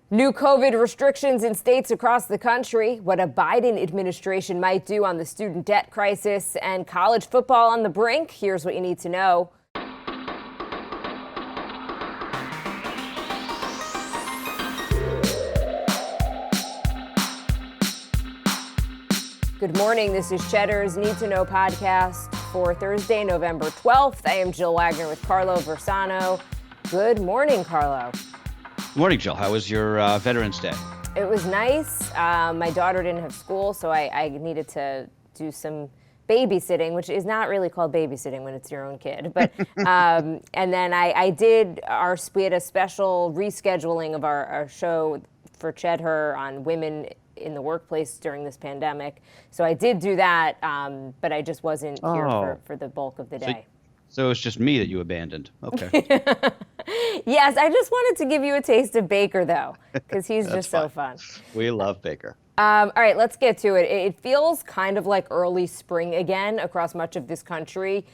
New COVID restrictions in states across the country, what a Biden administration might do on the student debt crisis, and college football on the brink. Here's what you need to know. Good morning. This is Cheddar's Need2Know podcast for Thursday, November 12th. I am Jill Wagner with Carlo Versano. Good morning, Carlo. Morning, Jill. How was your Veterans Day? It was nice. My daughter didn't have school, so I needed to do some babysitting, which is not really called babysitting when it's your own kid. But and then we had a special rescheduling of our show for Cheddar on women in the workplace during this pandemic. So I did do that, but I just wasn't here for the bulk of the day. So it's just me that you abandoned. Okay. Yes, I just wanted to give you a taste of Baker, though, because he's just so fun. We love Baker. All right, let's get to it. It feels kind of like early spring again across much of this country,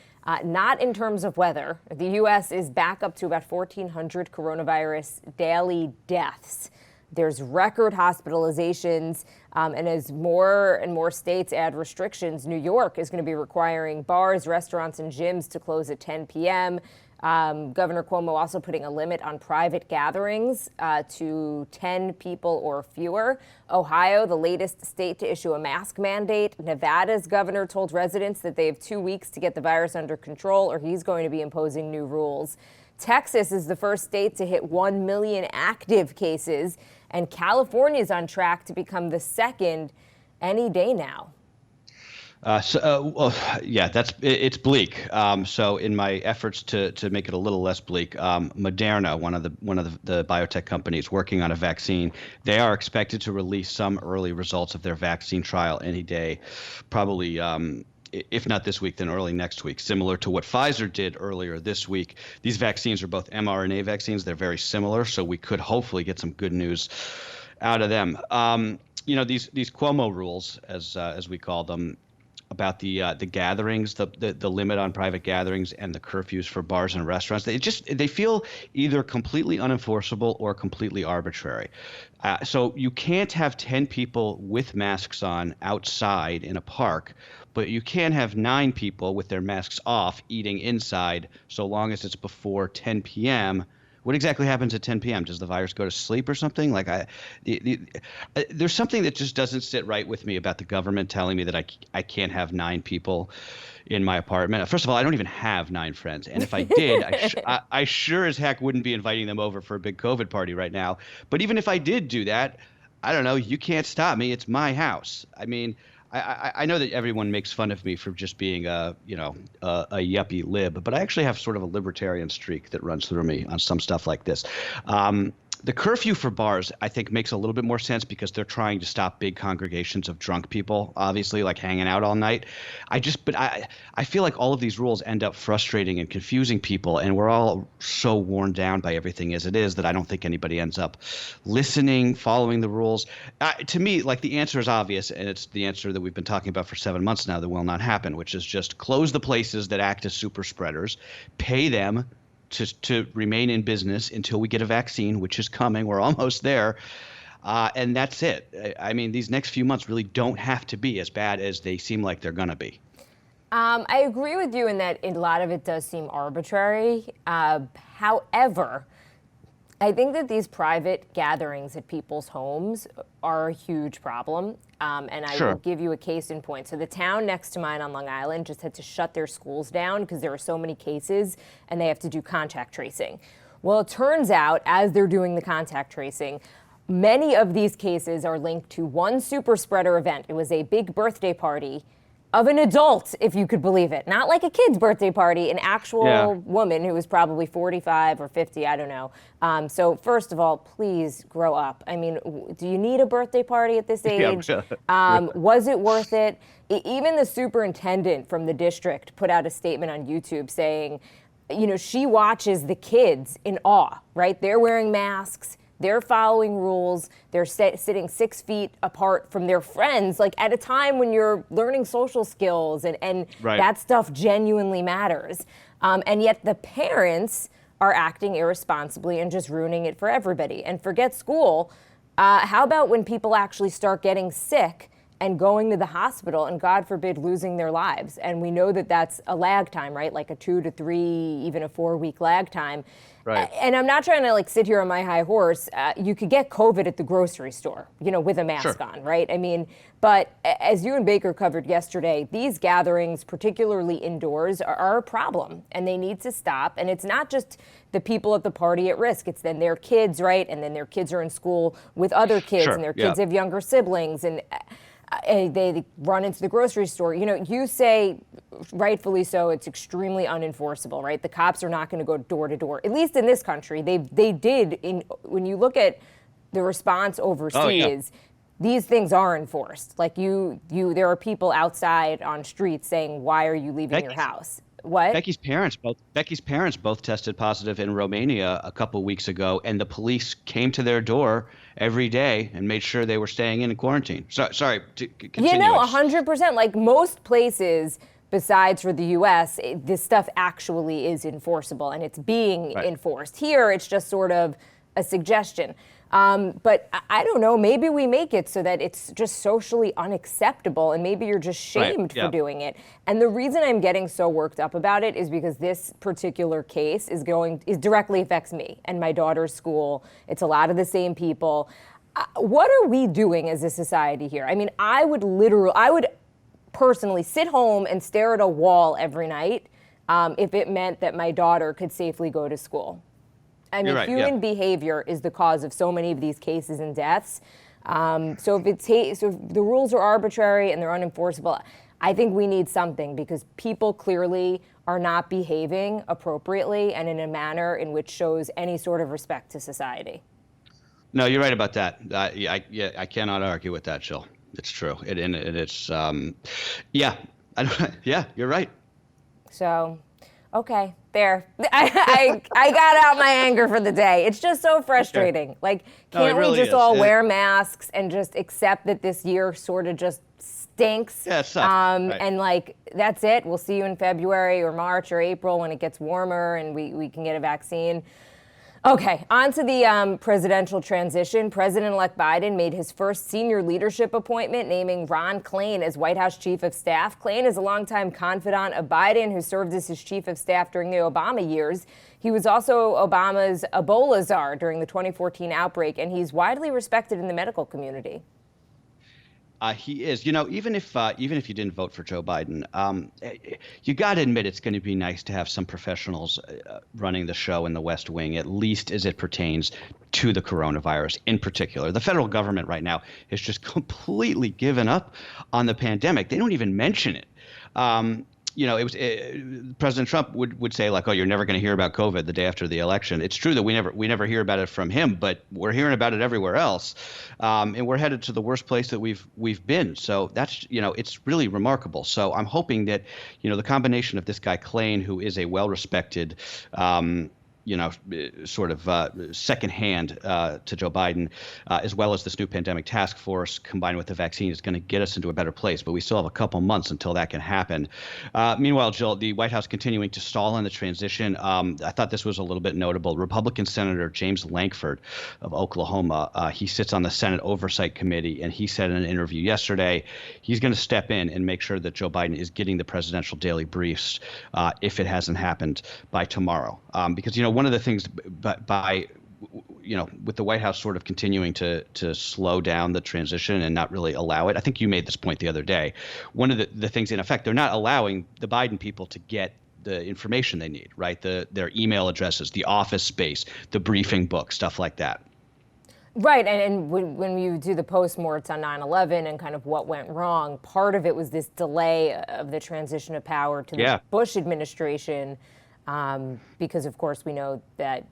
not in terms of weather. The U.S. is back up to about 1,400 coronavirus daily deaths. There's record hospitalizations, and as more and more states add restrictions, New York is going to be requiring bars, restaurants, and gyms to close at 10 p.m. Governor Cuomo also putting a limit on private gatherings to 10 people or fewer. Ohio, the latest state to issue a mask mandate. Nevada's governor told residents that they have 2 weeks to get the virus under control, or he's going to be imposing new rules. Texas is the first state to hit 1 million active cases, and California is on track to become the second any day now. It's bleak. So in my efforts to make it a little less bleak, Moderna, one of the biotech companies working on a vaccine, they are expected to release some early results of their vaccine trial any day, probably. If not this week, then early next week, similar to what Pfizer did earlier this week. These vaccines are both mRNA vaccines. They're very similar, so we could hopefully get some good news out of them. These Cuomo rules, as we call them, about the gatherings, the limit on private gatherings and the curfews for bars and restaurants, they feel either completely unenforceable or completely arbitrary. So you can't have 10 people with masks on outside in a park, but you can have 9 people with their masks off eating inside so long as it's before 10 p.m. What exactly happens at 10 p.m.? Does the virus go to sleep or something? There's something that just doesn't sit right with me about the government telling me that I can't have 9 people in my apartment. First of all, I don't even have 9 friends. And if I did, I sure as heck wouldn't be inviting them over for a big COVID party right now. But even if I did do that, I don't know, you can't stop me. It's my house. I mean, I know that everyone makes fun of me for just being a yuppie lib, but I actually have sort of a libertarian streak that runs through me on some stuff like this. The curfew for bars, I think, makes a little bit more sense because they're trying to stop big congregations of drunk people, obviously, like hanging out all night. I feel like all of these rules end up frustrating and confusing people, and we're all so worn down by everything as it is that I don't think anybody ends up listening, following the rules. To me, the answer is obvious, and it's the answer that we've been talking about for 7 months now that will not happen, which is just close the places that act as super spreaders, pay them to remain in business until we get a vaccine, which is coming. We're almost there. And that's it. I mean, these next few months really don't have to be as bad as they seem like they're going to be. I agree with you in that a lot of it does seem arbitrary. However, I think that these private gatherings at people's homes are a huge problem. And I will give you a case in point. So the town next to mine on Long Island just had to shut their schools down because there are so many cases and they have to do contact tracing. Well, it turns out as they're doing the contact tracing, many of these cases are linked to one super spreader event. It was a big birthday party of an adult, if you could believe it. Not like a kid's birthday party, an actual woman who was probably 45 or 50, I don't know. So first of all, please grow up. I mean, do you need a birthday party at this age? Was it worth it? Even the superintendent from the district put out a statement on YouTube saying, she watches the kids in awe, right? They're wearing masks. They're following rules. They're sitting 6 feet apart from their friends, like at a time when you're learning social skills and right. That stuff genuinely matters. And yet the parents are acting irresponsibly and just ruining it for everybody. And forget school. How about when people actually start getting sick and going to the hospital and, God forbid, losing their lives? And we know that that's a lag time, right? Like a 2 to 3, even a 4-week lag time. Right. And I'm not trying to like sit here on my high horse. You could get COVID at the grocery store, with a mask on, right? I mean, but as you and Baker covered yesterday, these gatherings, particularly indoors, are a problem and they need to stop. And it's not just the people at the party at risk. It's then their kids, right? And then their kids are in school with other kids and their kids have younger siblings and they run into the grocery store. You say, rightfully so, it's extremely unenforceable, right? The cops are not going to go door to door, at least in this country. They did. When you look at the response overseas, these things are enforced. Like there are people outside on streets saying, "Why are you leaving your house?" What? Becky's parents both tested positive in Romania a couple weeks ago, and the police came to their door every day and made sure they were staying in quarantine. Sorry, continue. 100%. Like most places besides for the U.S., this stuff actually is enforceable and it's being enforced. Here, it's just sort of a suggestion. But I don't know, maybe we make it so that it's just socially unacceptable and maybe you're just shamed for doing it. And the reason I'm getting so worked up about it is because this particular case is directly affects me and my daughter's school. It's a lot of the same people. What are we doing as a society here? I mean, I would personally sit home and stare at a wall every night if it meant that my daughter could safely go to school. I mean, human behavior is the cause of so many of these cases and deaths. So if the rules are arbitrary and they're unenforceable, I think we need something because people clearly are not behaving appropriately and in a manner in which shows any sort of respect to society. No, you're right about that. I cannot argue with that, Jill. It's true. It's you're right. So. Okay, there. I got out my anger for the day. It's just so frustrating. Okay. Like, can't we just all wear masks and just accept that this year sort of just stinks? Yeah, it sucks. And like, that's it. We'll see you in February or March or April when it gets warmer and we can get a vaccine. Okay, on to the presidential transition. President-elect Biden made his first senior leadership appointment, naming Ron Klain as White House Chief of Staff. Klain is a longtime confidant of Biden who served as his chief of staff during the Obama years. He was also Obama's Ebola czar during the 2014 outbreak, and he's widely respected in the medical community. He is. Even if you didn't vote for Joe Biden, you got to admit it's going to be nice to have some professionals running the show in the West Wing, at least as it pertains to the coronavirus in particular. The federal government right now has just completely given up on the pandemic. They don't even mention it. President Trump would say like, "Oh, you're never going to hear about COVID" the day after the election. It's true that we never hear about it from him, but we're hearing about it everywhere else, and we're headed to the worst place that we've been. So that's it's really remarkable. So I'm hoping that the combination of this guy Klain, who is a well-respected sort of second hand to Joe Biden, as well as this new pandemic task force combined with the vaccine is going to get us into a better place. But we still have a couple months until that can happen. Meanwhile, Jill, the White House continuing to stall in the transition. I thought this was a little bit notable. Republican Senator James Lankford of Oklahoma, he sits on the Senate Oversight Committee, and he said in an interview yesterday he's going to step in and make sure that Joe Biden is getting the presidential daily briefs if it hasn't happened by tomorrow. Because, one of the things with the White House sort of continuing to slow down the transition and not really allow it. I think you made this point the other day. One of the things in effect, they're not allowing the Biden people to get the information they need, right? Their email addresses, the office space, the briefing book, stuff like that. Right, and when you do the post-morts on 9/11 and kind of what went wrong, part of it was this delay of the transition of power to the Bush administration. Because of course we know that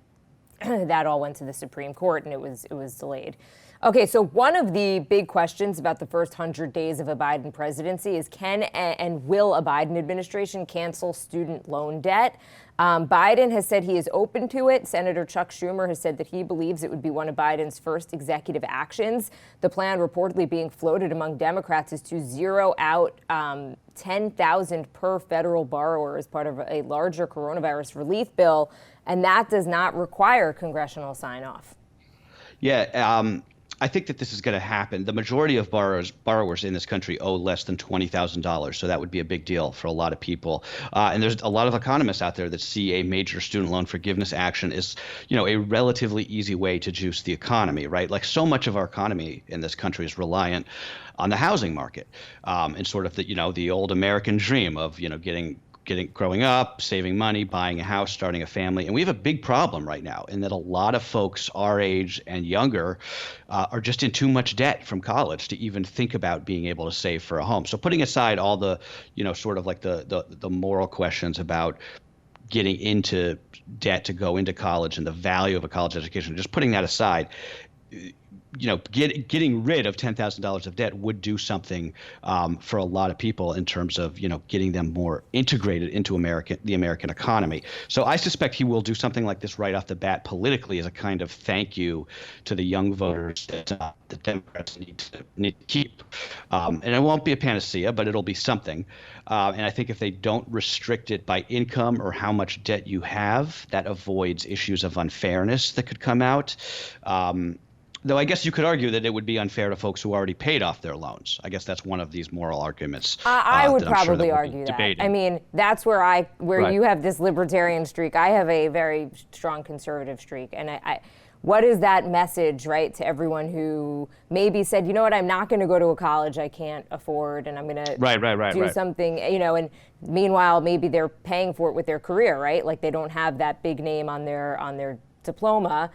that all went to the Supreme Court and it was delayed. Okay, so one of the big questions about the first 100 days of a Biden presidency is can and will a Biden administration cancel student loan debt? Biden has said he is open to it. Senator Chuck Schumer has said that he believes it would be one of Biden's first executive actions. The plan reportedly being floated among Democrats is to zero out $10,000 per federal borrower as part of a larger coronavirus relief bill. and that does not require congressional sign-off. Yeah, I think that this is going to happen. The majority of borrowers in this country owe less than $20,000, so that would be a big deal for a lot of people. And there's a lot of economists out there that see a major student loan forgiveness action as, a relatively easy way to juice the economy, right? Like so much of our economy in this country is reliant on the housing market, and sort of the old American dream of growing up, saving money, buying a house, starting a family. And we have a big problem right now in that a lot of folks our age and younger are just in too much debt from college to even think about being able to save for a home. So putting aside all the, sort of like the moral questions about getting into debt to go into college and the value of a college education, just putting that aside, getting rid of $10,000 of debt would do something for a lot of people in terms of, getting them more integrated into the American economy. So I suspect he will do something like this right off the bat politically as a kind of thank you to the young voters that the Democrats need to keep. And it won't be a panacea, but it'll be something. And I think if they don't restrict it by income or how much debt you have, that avoids issues of unfairness that could come out. Though I guess you could argue that it would be unfair to folks who already paid off their loans. I guess that's one of these moral arguments. I would that I'm sure probably that we'll argue that. debating. I mean, that's where Right. you have this libertarian streak. I have a very strong conservative streak. And what is that message, right, to everyone who maybe said, you know what, I'm not going to go to a college I can't afford, and I'm going to do something, and meanwhile, maybe they're paying for it with their career, right? Like they don't have that big name on their diploma.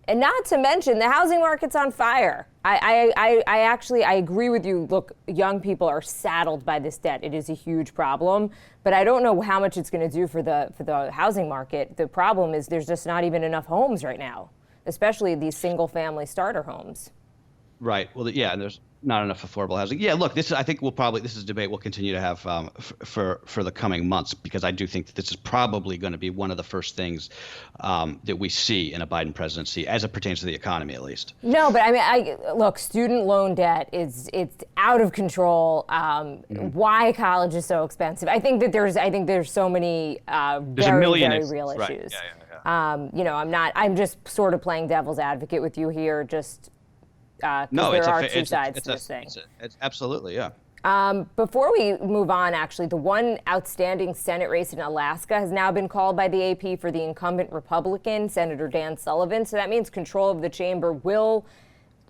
And not to mention, the housing market's on fire. I agree with you. Look, young people are saddled by this debt. It is a huge problem, but I don't know how much it's going to do for the housing market. The problem is there's just not even enough homes right now, especially these single-family starter homes. Right. Well, yeah, and there's not enough affordable housing. Yeah, look, this is a debate we'll continue to have for the coming months, because I do think that this is probably going to be one of the first things that we see in a Biden presidency as it pertains to the economy, at least. No, but I mean, look, student loan debt it's out of control. Why college is so expensive? I think there's so many very real issues. Yeah. I'm just sort of playing devil's advocate with you here, just. There are two sides to this thing. It's absolutely, yeah. Before we move on, actually, the one outstanding Senate race in Alaska has now been called by the AP for the incumbent Republican, Senator Dan Sullivan. So that means control of the chamber will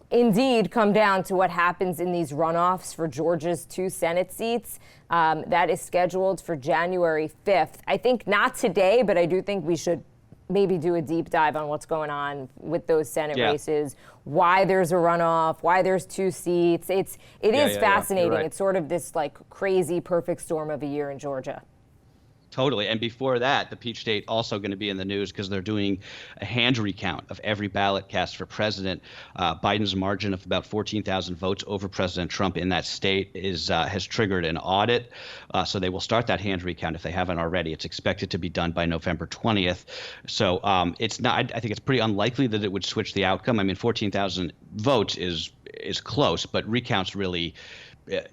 indeed come down to what happens in these runoffs for Georgia's 2 Senate seats. That is scheduled for January 5th. I think not today, but I do think we should maybe do a deep dive on what's going on with those Senate races, why there's a runoff, why there's 2 seats. It is fascinating. Right. It's sort of this like crazy perfect storm of a year in Georgia. Totally. And before that, the Peach State also going to be in the news because they're doing a hand recount of every ballot cast for president. Biden's margin of about 14,000 votes over President Trump in that state has triggered an audit. So they will start that hand recount if they haven't already. It's expected to be done by November 20th. So it's not. I think it's pretty unlikely that it would switch the outcome. I mean, 14,000 votes is close, but recounts really.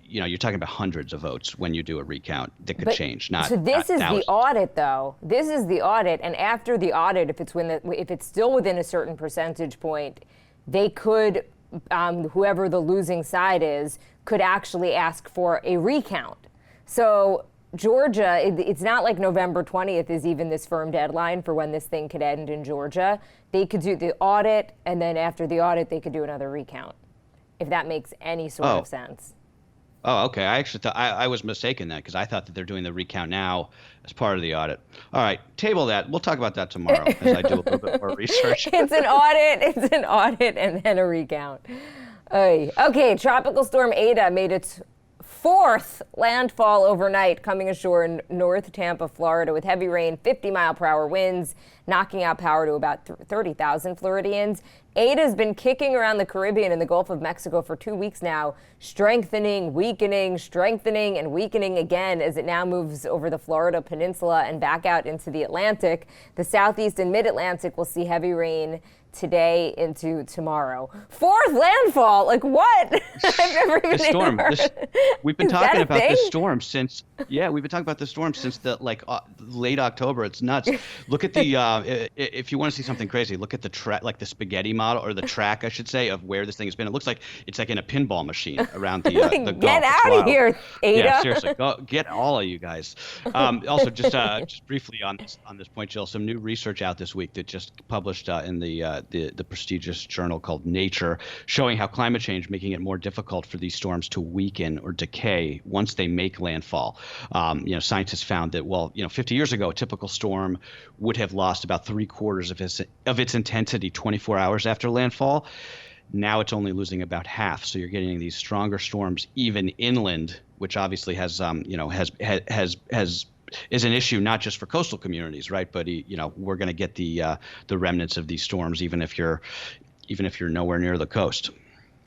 You're talking about hundreds of votes when you do a recount that could change. So this is the audit, though. This is the audit, and after the audit, if it's still within a certain percentage point, they could, whoever the losing side is, could actually ask for a recount. So Georgia, it's not like November 20th is even this firm deadline for when this thing could end in Georgia. They could do the audit, and then after the audit, they could do another recount, if that makes any sort of sense. Oh, okay. I actually thought I was mistaken then because I thought that they're doing the recount now as part of the audit. All right, table that. We'll talk about that tomorrow as I do a little bit more research. It's an audit, and then a recount. Okay, Tropical Storm Eta made its 4th landfall overnight, coming ashore in North Tampa, Florida, with heavy rain, 50-mile-per-hour winds, knocking out power to about 30,000 Floridians. Eta's been kicking around the Caribbean and the Gulf of Mexico for 2 weeks now, strengthening, weakening, strengthening, and weakening again as it now moves over the Florida peninsula and back out into the Atlantic. The southeast and mid-Atlantic will see heavy rain today into tomorrow. Fourth landfall, like what? I've never even storm. heard. We've been Is that talking a about thing? this storm since the late October. It's nuts. Look at the if you want to see something crazy, look at the track, like the spaghetti model, or the track, I should say, of where this thing has been. It looks like it's like in a pinball machine around the Like, the get Gulf. It's out of wild. here, Ada. Yeah, seriously, go get all of you guys. Also, just briefly on this point, Jill, some new research out this week that just published in the prestigious journal called Nature, showing how climate change making it more difficult for these storms to weaken or decay once they make landfall. Scientists found that 50 years ago, a typical storm would have lost about 3/4 of its intensity 24 hours after landfall. Now it's only losing about half. So you're getting these stronger storms even inland, which obviously has is an issue not just for coastal communities, right? But we're going to get the remnants of these storms even if you're nowhere near the coast.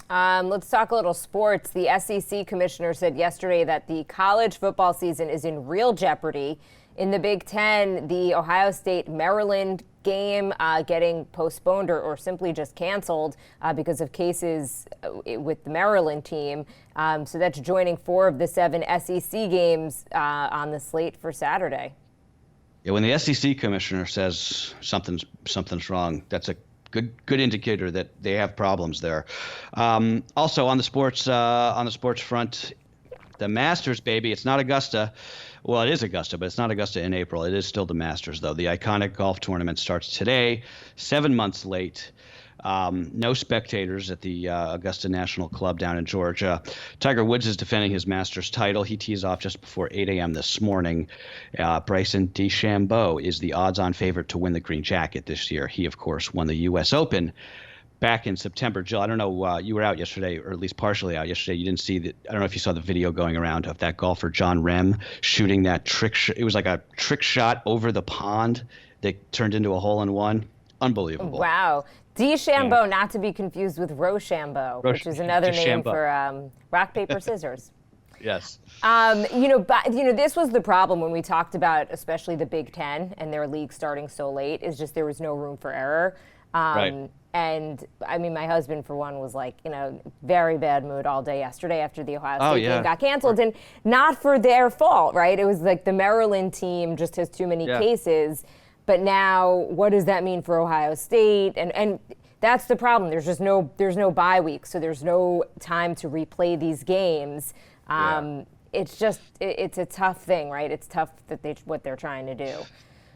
Let's talk a little sports. The SEC commissioner said yesterday that the college football season is in real jeopardy. In the Big Ten, the Ohio State-Maryland game getting postponed or simply just canceled because of cases with the Maryland team. So that's joining 4 of the 7 SEC games on the slate for Saturday. Yeah, when the SEC commissioner says something's wrong, that's a good indicator that they have problems there. Also on the sports front, the Masters, baby. It's not Augusta. Well, it is Augusta, but it's not Augusta in April. It is still the Masters, though. The iconic golf tournament starts today, 7 months late. No spectators at the Augusta National Club down in Georgia. Tiger Woods is defending his Masters title. He tees off just before 8 a.m. this morning. Bryson DeChambeau is the odds-on favorite to win the green jacket this year. He, of course, won the U.S. Open back in September. Jill, I don't know, you were out yesterday, or at least partially out yesterday. You didn't see that. I don't know if you saw the video going around of that golfer, John Rem, shooting that trick. It was like a trick shot over the pond that turned into a hole-in-one. Unbelievable. Wow. DeChambeau, not to be confused with Rochambeau, which is another name for rock, paper, scissors. Yes. This was the problem when we talked about especially the Big Ten and their league starting so late, is just there was no room for error. Right. And I mean, my husband, for one, was like, very bad mood all day yesterday after the Ohio State game got canceled. And not for their fault, right? It was like the Maryland team just has too many cases. But now, what does that mean for Ohio State? And that's the problem. There's no bye week, so there's no time to replay these games. It's a tough thing, right? It's tough that what they're trying to do.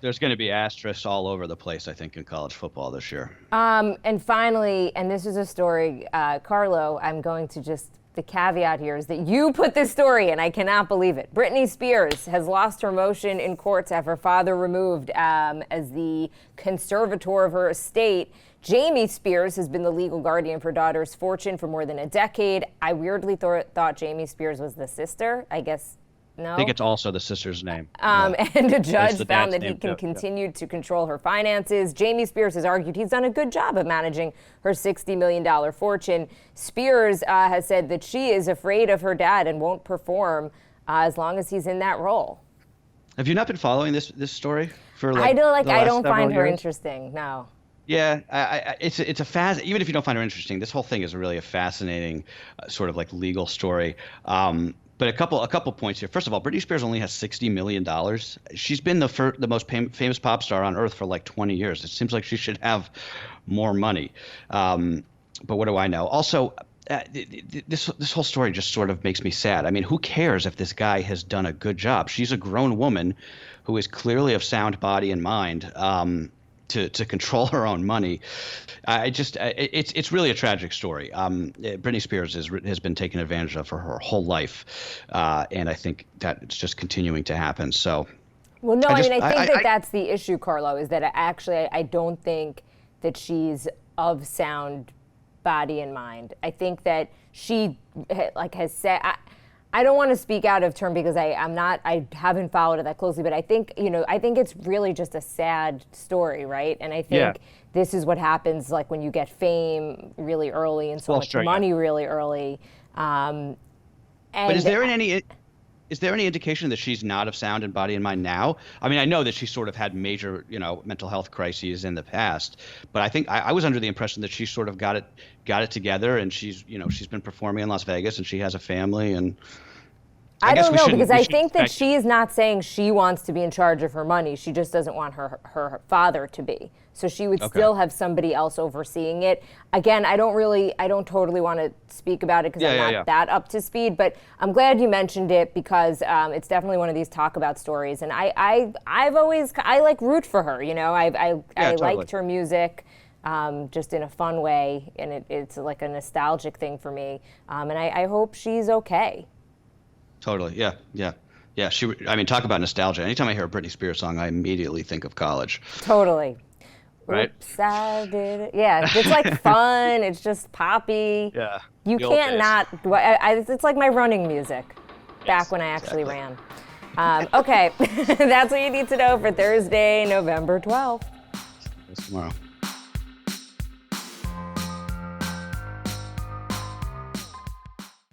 There's going to be asterisks all over the place, I think, in college football this year. And finally, and this is a story, Carlo, the caveat here is that you put this story in. I cannot believe it. Britney Spears has lost her motion in court to have her father removed as the conservator of her estate. Jamie Spears has been the legal guardian for her daughter's fortune for more than a decade. I weirdly thought Jamie Spears was the sister. I guess no. I think it's also the sister's name. And a judge found that he can continue to control her finances. Jamie Spears has argued he's done a good job of managing her $60 million fortune. Spears has said that she is afraid of her dad and won't perform as long as he's in that role. Have you not been following this story for I don't find her interesting. No. Yeah, it's even if you don't find her interesting, this whole thing is really a fascinating sort of like legal story. But a couple points here. First of all, Britney Spears only has $60 million. She's been the most famous pop star on earth for like 20 years. It seems like she should have more money. But what do I know? Also, this whole story just sort of makes me sad. I mean, who cares if this guy has done a good job? She's a grown woman who is clearly of sound body and mind. To control her own money. It's really a tragic story. Britney Spears has been taken advantage of for her whole life, and I think that it's just continuing to happen. So, well, no, I think that's the issue, Carlo, is that I don't think that she's of sound body and mind. I think that she has said. I don't want to speak out of turn because I haven't followed it that closely, but I think it's really just a sad story, right? And I think this is what happens like when you get fame really early and so much money really early. But is there any is there any indication that she's not of sound and body and mind now? I mean, I know that she sort of had major, mental health crises in the past, but I think I was under the impression that she sort of got it together, and she's been performing in Las Vegas, and she has a family, and I guess don't we know, shouldn't- because we I shouldn't think that expect- she's not saying she wants to be in charge of her money. She just doesn't want her father to be. So she would still have somebody else overseeing it. Again, I don't totally want to speak about it because I'm not that up to speed, but I'm glad you mentioned it because it's definitely one of these talk about stories. And I like root for her, I totally. liked her music. Just in a fun way, and it's like a nostalgic thing for me. And I hope she's okay. Totally. Yeah. I mean, talk about nostalgia. Anytime I hear a Britney Spears song, I immediately think of college. Totally. Right? Oops, I did it. Yeah, it's like fun. It's just poppy. Yeah. You The old can't days. not. It's like my running music back when I actually ran. Okay, that's what you need to know for Thursday, November 12th. Tomorrow.